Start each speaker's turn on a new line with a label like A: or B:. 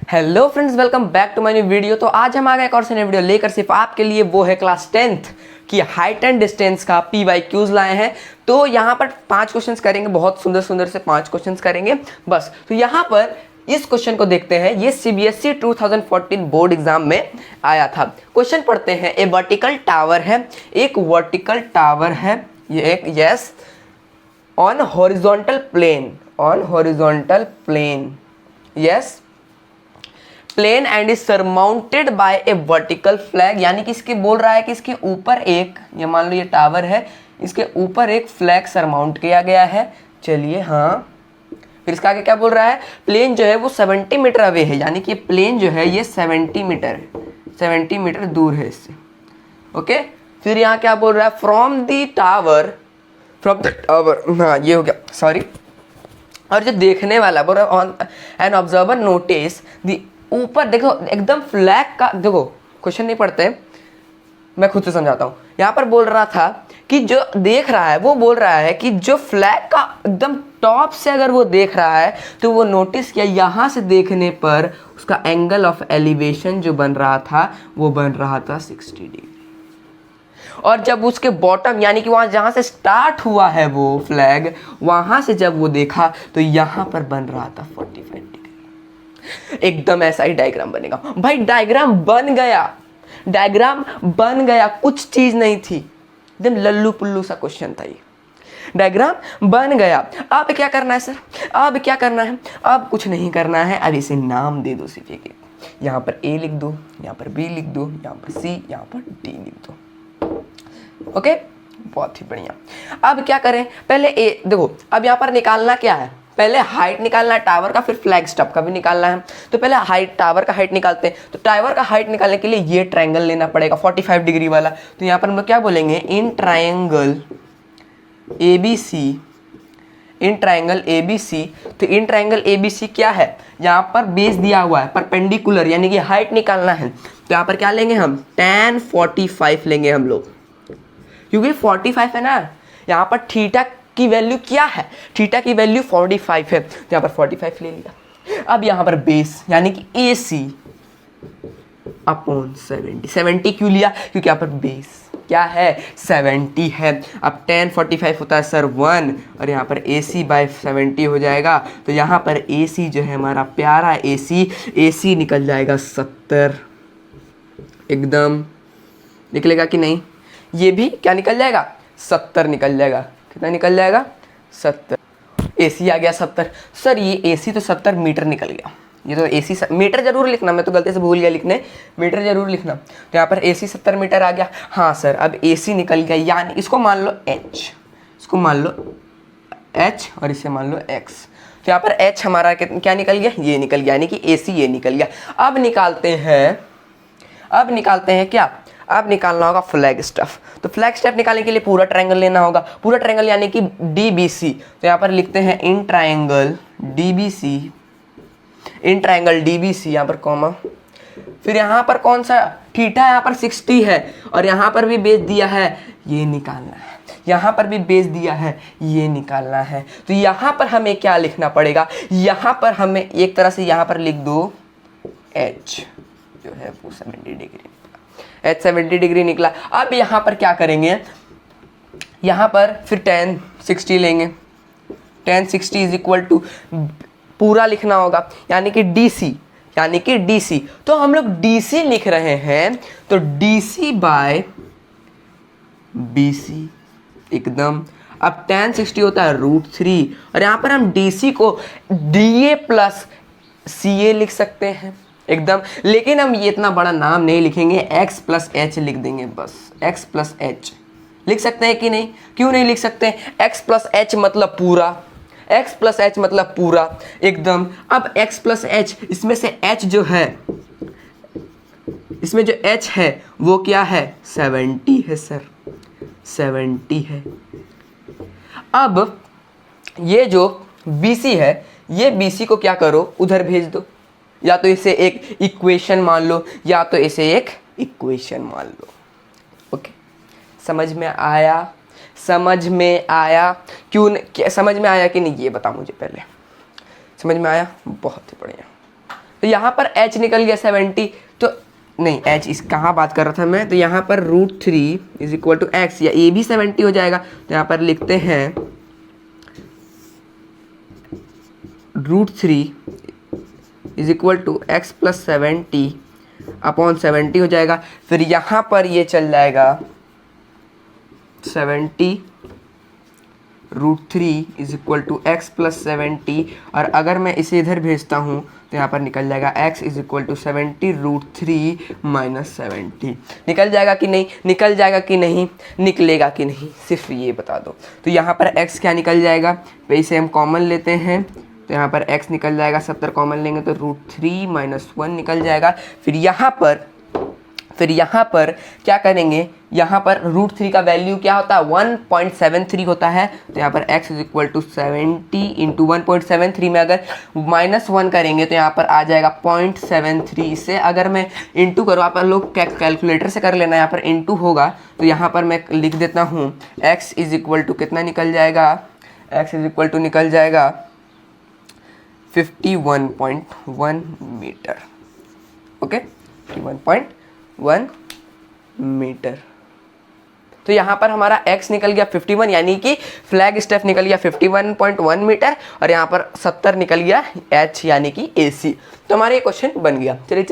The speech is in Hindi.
A: Hello friends, welcome back to my new video. तो आज हम आ गए एक और से नई वीडियो लेकर सिर्फ आपके लिए। वो है क्लास 10th की हाइट एंड डिस्टेंस का PYQs लाए हैं। तो यहाँ पर 5 क्वेश्चंस करेंगे, बहुत सुंदर सुंदर से 5 क्वेश्चंस करेंगे बस। तो यहाँ पर इस क्वेश्चन को देखते हैं। ये CBSE 2014 बोर्ड एग्जाम में आया था। क्वेश्चन पढ़ते हैं। ए वर्टिकल टावर है, एक वर्टिकल टावर है ये एक, yes, on horizontal plane, yes, plane and is surmounted by a vertical flag. यानी कि इसके बोल रहा है कि इसके ऊपर एक, ये मान लो ये टावर है, इसके ऊपर एक फ्लैग सरमाउंट किया गया है। चलिए, हाँ, फिर इसका आगे क्या बोल रहा है? प्लेन जो है वो 70 मीटर अवे है। यानी कि प्लेन जो है ये 70 मीटर दूर है इससे। ओके, फिर यहाँ क्या बोल रहा है? फ्रॉम द टावर, हाँ ये हो गया, सॉरी। और जो देखने वाला बोल रहा है, on an observer notice the, ऊपर देखो एकदम फ्लैग का, देखो क्वेश्चन नहीं पढ़ते, मैं खुद से समझाता हूँ। यहाँ पर बोल रहा था कि जो देख रहा है वो बोल रहा है कि जो फ्लैग का एकदम टॉप से अगर वो देख रहा है तो वो नोटिस किया यहाँ से देखने पर उसका एंगल ऑफ एलिवेशन जो बन रहा था वो बन रहा था 60 डिग्री। और जब उसके बॉटम यानी कि वहाँ जहाँ से स्टार्ट हुआ है वो फ्लैग, वहाँ से जब वो देखा तो यहाँ पर बन रहा था 45 डिग्री। एकदम ऐसा ही डायग्राम बनेगा भाई। डायग्राम बन गया, कुछ चीज नहीं थी, एकदम लल्लू पुल्लू सा क्वेश्चन था ये। डायग्राम बन गया। अब क्या करना है सर? अब क्या करना है? अब कुछ नहीं करना है। अब इसे नाम दे दो सिर्फ एक। यहाँ पर A लिख दो, यहाँ पर B लिख दो, यहाँ पर C, यहाँ पर D लिख दो। ओके, बहुत ही बढ़िया। अब क्या करें? पहले A देखो, अब यहाँ पर निकालना क्या है? पहले हाइट निकालना है टावर का, फिर फ्लैग स्टफ का भी निकालना है। तो पहले हाइट, टावर का हाइट निकालते हैं। तो टावर का हाइट निकालने के लिए ये ट्रायंगल लेना पड़ेगा 45 डिग्री वाला। तो यहाँ पर हम लोग क्या बोलेंगे? In triangle ABC। तो इन ट्रायंगल ABC क्या है? यहाँ पर बेस दिया हुआ है परपेंडिकुलर, यानी कि हाइट निकालना है। तो यहाँ पर क्या लेंगे हम? tan 45 लेंगे हम लोग, क्योंकि 45 है ना। यहाँ पर थीटा की वैल्यू क्या है? थीटा की वैल्यू 45 है, तो यहाँ पर 45 ले लिया। अब यहाँ पर बेस यानी कि AC अपॉन 70 क्यों लिया? क्योंकि यहाँ पर बेस क्या है? 70 है। अब tan 45 होता है सर 1, और यहाँ पर AC बाय 70 हो जाएगा। तो यहाँ पर AC जो है हमारा प्यारा AC निकल जाएगा 70। एकदम निकलेगा कि नहीं? ये भी क्या निकल जाएगा? 70 निकल जाएगा। कितना निकल जाएगा? 70। AC आ गया 70। सर ये AC तो 70 मीटर निकल गया। ये तो AC मीटर जरूर लिखना, मैं तो गलती से भूल गया लिखने, मीटर जरूर लिखना। तो यहाँ पर AC 70 मीटर आ गया। हाँ सर, अब AC निकल गया, यानी इसको मान लो H, इसको मान लो H और इसे मान लो X। तो यहाँ पर H हमारा क्या निकल गया? ये निकल गया, यानी कि AC ये निकल गया। अब निकालते हैं क्या? अब निकालना होगा फ्लैग स्टफ। तो फ्लैग स्टफ निकालने के लिए पूरा ट्रायंगल लेना होगा, पूरा ट्रायंगल यानी कि DBC। तो यहाँ पर लिखते हैं इन ट्रायंगल DBC, यहाँ पर कॉमा, फिर यहाँ पर कौन सा थीटा? यहाँ पर 60 है, और यहाँ पर भी बेस दिया है, ये निकालना है। यहाँ पर भी बेस दिया है, ये निकालना है। तो यहाँ पर हमें क्या लिखना पड़ेगा? यहाँ पर हमें एक तरह से यहाँ पर लिख दो H जो है वो 70 डिग्री, H 70 डिग्री निकला। अब यहाँ पर क्या करेंगे? यहाँ पर फिर tan 60 लेंगे। tan 60 इज इक्वल टू, पूरा लिखना होगा, यानी कि DC। तो हम लोग DC लिख रहे हैं, तो DC बाय BC एकदम। अब tan 60 होता है √3, और यहाँ पर हम DC को DA प्लस CA लिख सकते हैं एकदम। लेकिन हम ये इतना बड़ा नाम नहीं लिखेंगे, X प्लस H लिख देंगे बस। X प्लस H लिख सकते हैं कि नहीं? क्यों नहीं लिख सकते? X प्लस H मतलब पूरा, X प्लस H मतलब पूरा एकदम। अब X प्लस H, इसमें से H जो है, इसमें जो H है वो क्या है? 70 है सर, 70 है। अब ये जो BC है, ये BC को क्या करो? उधर भेज दो। या तो इसे एक इक्वेशन मान लो, या तो इसे एक इक्वेशन मान लो। ओके, समझ में आया? क्यों समझ में आया कि नहीं, ये बता मुझे पहले। समझ में आया? बहुत ही बढ़िया। तो यहाँ पर h निकल गया 70, तो नहीं h इस कहाँ बात कर रहा था मैं, तो यहाँ पर √3 इज इक्वल टू एक्स, या ये भी 70 हो जाएगा। तो यहाँ पर लिखते हैं √3 is equal to x plus 70 upon 70 हो जाएगा। फिर यहाँ पर ये चल जाएगा 70 √3 is equal to x plus 70, और अगर मैं इसे इधर भेजता हूँ तो यहाँ पर निकल जाएगा x is equal to 70 √3 minus 70। निकल जाएगा कि नहीं, निकल जाएगा कि नहीं, निकलेगा कि नहीं, सिर्फ ये बता दो। तो यहाँ पर x क्या निकल जाएगा, तो इसे हम कॉमन लेते हैं, तो यहाँ पर x निकल जाएगा, 70 कॉमन लेंगे तो √3 माइनस 1 निकल जाएगा। फिर यहाँ पर क्या करेंगे, यहाँ पर √3 का वैल्यू क्या होता है 1.73 होता है। तो यहाँ पर x is equal to 70 into 1.73 में अगर -1 करेंगे तो यहाँ पर आ जाएगा 0.73। इससे अगर मैं इंटू करूँ, आप लोग कैलकुलेटर से कर लेना, यहाँ पर इंटू होगा तो यहाँ पर मैं लिख देता हूँ x इज इक्वल टू कितना निकल जाएगा, x इज इक्वल टू निकल जाएगा 51.1 मीटर। Okay, 51.1 metre. तो यहाँ पर हमारा x निकल गया 51, यानी कि फ्लैग स्टेप निकल गया 51.1 मीटर, और यहाँ पर 70 निकल गया h यानी कि AC। तो हमारा ये क्वेश्चन बन गया। चलिए